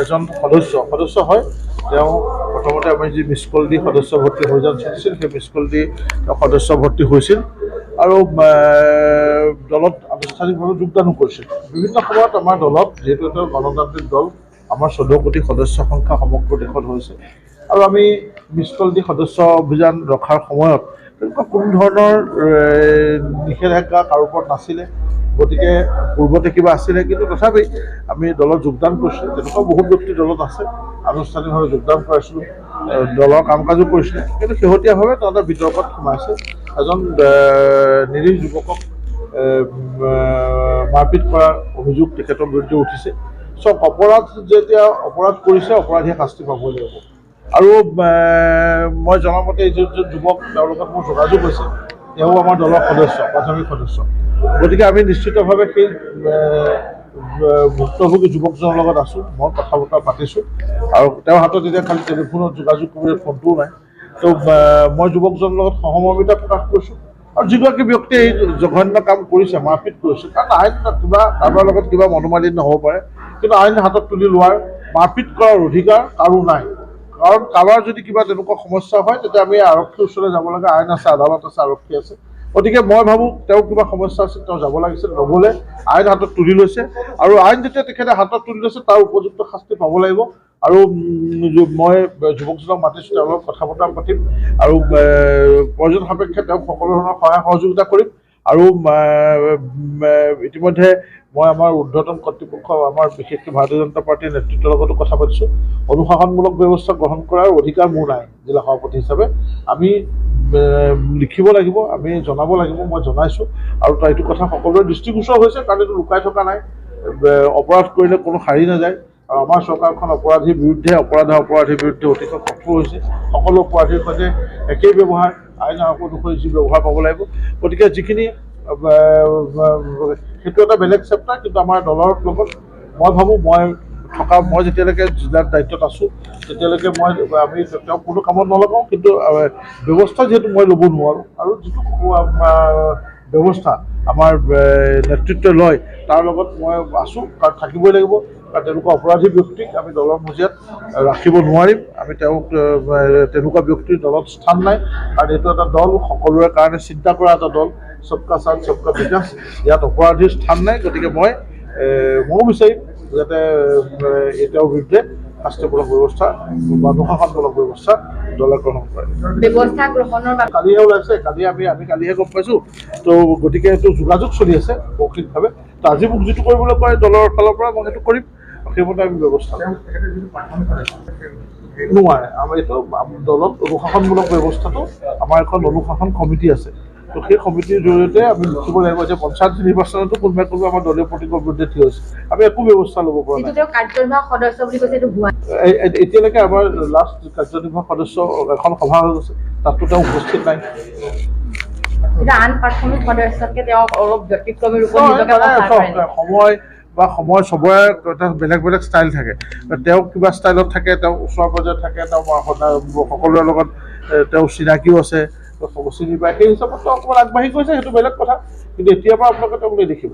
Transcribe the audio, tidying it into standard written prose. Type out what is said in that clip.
এজন সদস্য হয়। তেওঁ প্ৰথমতে আমি যি মিছ কল দি সদস্য ভৰ্তি অভিযান চলিছিল, সেই মিছ কল দি তেওঁ সদস্য ভৰ্তি হৈছিল আৰু দলত আনুষ্ঠানিকভাৱে যোগদানো কৰিছিল। বিভিন্ন সময়ত আমাৰ দলত যিহেতু এটা গণতান্ত্ৰিক দল, আমাৰ 14 কোটি সদস্য সংখ্যা সমগ্ৰ দেশত হৈছে আৰু আমি মিছ কল দি সদস্য অভিযান ৰখাৰ সময়ত তেনেকুৱা কোনো ধৰণৰ নিষেধাজ্ঞা কাৰো ওপৰত নাছিলে। গতিকে পূৰ্বতে কিবা আছিলে, কিন্তু তথাপি আমি দলত যোগদান কৰিছিলোঁ। তেনেকুৱা বহুত ব্যক্তি দলত আছে, আনুষ্ঠানিকভাৱে যোগদান কৰাইছিলোঁ, দলৰ কাম কাজো কৰিছিলে। কিন্তু শেহতীয়াভাৱে তাতে বিতৰ্কত সোমাইছে। এজন নিৰীহ যুৱকক মাৰপিট কৰাৰ অভিযোগ তেখেতৰ বিৰুদ্ধে উঠিছে। চব অপৰাধ যেতিয়া অপৰাধ কৰিছে, অপৰাধীয়ে শাস্তি পাবই লাগিব। আৰু মই জনামতে এই যিজন যুৱক, তেওঁৰ লগত মোৰ যোগাযোগ হৈছে, তেওঁ আমাৰ দলৰ সদস্য, প্ৰাথমিক সদস্য। গতিকে আমি নিশ্চিতভাৱে সেই ভুক্তভোগী যুৱকজনৰ লগত আছোঁ। মই কথা বতৰা পাতিছোঁ আৰু তেওঁৰ হাতত এতিয়া খালি টেলিফোনত যোগাযোগ কৰিবলৈ ফোনটোও নাই। তো মই যুৱকজনৰ লগত সহমৰ্মিতা প্ৰকাশ কৰিছোঁ। আৰু যিগৰাকী ব্যক্তিয়ে এই জঘন্য কাম কৰিছে, মাৰপিট কৰিছে, কাৰণ আইন কিবা কাৰোবাৰ লগত কিবা মনোমালিন্য হ'ব পাৰে, কিন্তু আইন হাতত তুলি লোৱাৰ, মাৰপিট কৰাৰ অধিকাৰ কাৰো নাই। কাৰণ কাৰোবাৰ যদি কিবা তেনেকুৱা সমস্যা হয়, তেতিয়া আমি আৰক্ষীৰ ওচৰলৈ যাব লাগে। আইন আছে, আদালত আছে, আৰক্ষী আছে। গতিকে মই ভাবোঁ তেওঁৰ কিবা সমস্যা আছিল, তেওঁ যাব লাগিছিল, নগ'লে। আইন হাতত তুলি লৈছে আৰু আইন যেতিয়া তেখেতে হাতত তুলি লৈছে, তাৰ উপযুক্ত শাস্তি পাব লাগিব। আৰু মই যুৱকজনক মাতিছোঁ, তেওঁৰ লগত কথা বতৰা পাতিম আৰু প্ৰয়োজন সাপেক্ষে তেওঁক সকলো ধৰণৰ সহায় সহযোগিতা কৰিম। আৰু ইতিমধ্যে মই আমাৰ ঊৰ্ধ্বতন কৰ্তৃপক্ষ, আমাৰ বিশেষকৈ ভাৰতীয় জনতা পাৰ্টীৰ নেতৃত্বৰ লগতো কথা পাতিছোঁ। অনুশাসনমূলক ব্যৱস্থা গ্ৰহণ কৰাৰ অধিকাৰ মোৰ নাই জিলা সভাপতি হিচাপে। আমি লিখিব লাগিব, আমি জনাব লাগিব। মই জনাইছোঁ আৰু এইটো কথা সকলোৰে দৃষ্টিগোচৰ হৈছে, কাৰণ এইটো লুকাই থকা নাই। অপৰাধ কৰিলে কোনো সাৰি নাযায় আৰু আমাৰ চৰকাৰখন অপৰাধীৰ বিৰুদ্ধে অতিকৈ কঠোৰ হৈছে। সকলো অপৰাধীৰ সৈতে একেই ব্যৱহাৰ, আইন অনুসৰি যি ব্যৱহাৰ পাব লাগিব। গতিকে যিখিনি সেইটো এটা বেলেগ চেপ্টাৰ, কিন্তু আমাৰ দলৰ লগত মই ভাবোঁ, মই যেতিয়ালৈকে জিলাৰ দায়িত্বত আছোঁ, তেতিয়ালৈকে আমি তেওঁক কোনো কামত নলগাওঁ। কিন্তু ব্যৱস্থা যিহেতু মই ল'ব নোৱাৰোঁ, আৰু যিটো ব্যৱস্থা আমাৰ নেতৃত্বই লয়, তাৰ লগত মই আছোঁ, কাৰণ থাকিবই লাগিব। কাৰণ তেনেকুৱা অপৰাধী ব্যক্তিক আমি দলৰ মজিয়াত ৰাখিব নোৱাৰিম। আমি তেওঁক তেনেকুৱা ব্যক্তিৰ দলত স্থান নাই, কাৰণ এইটো এটা দল, সকলোৰে কাৰণে চিন্তা কৰা এটা দল, সবকা সাথ সবকা বিকাশ। ইয়াত অপৰাধীৰ স্থান নাই। গতিকে ময়ো বিচাৰিম যাতে তেওঁৰ বিৰুদ্ধে শাস্তিমূলক ব্যৱস্থা বা অনুশাসনমূলক ব্যৱস্থা দলে গ্ৰহণ কৰে। কালিহে ওলাইছে, কালিহে গম পাইছোঁ। তো গতিকে এইটো যোগাযোগ চলি আছে মৌখিকভাৱে। তো আজি মোক যিটো কৰিবলৈ কয় দলৰ ফালৰ পৰা, মই সেইটো কৰিম। সেইমতে আমি ব্যৱস্থা ল'ম। নোৱাৰে, আমাৰ এইটো দলত অনুশাসনমূলক ব্যৱস্থাটো, আমাৰ এখন অনুশাসন কমিটি আছে। তো সেই সমিতিৰ জৰিয়তে আমি লিখিব লাগিব যে পঞ্চায়ত নিৰ্বাচনতো কোনোবাই আমাৰ দলীয় প্ৰতীকৰ বিৰুদ্ধে থিয় হৈছে। আমি একো ব্যৱস্থা ল'ব পৰা নাই। এতিয়ালৈকে আমাৰ লাষ্ট কাৰ্যনিৰ্বাহক সদস্য এখন সভা হৈ গৈছে, তাতো তেওঁ উপস্থিত নাই। সময় চবৰে এটা বেলেগ বেলেগ ষ্টাইল থাকে। তেওঁ কিবা ষ্টাইলত থাকে, তেওঁ ওচৰ পৰ্যায়ত থাকে, তেওঁ সকলোৰে লগত তেওঁ চিনাকিও আছে, চিনি পায়। সেই হিচাপত তেওঁ অকণমান আগবাঢ়ি গৈছে, সেইটো বেলেগ কথা। কিন্তু এতিয়াৰ পৰা আপোনালোকে তেওঁক নেদেখিব।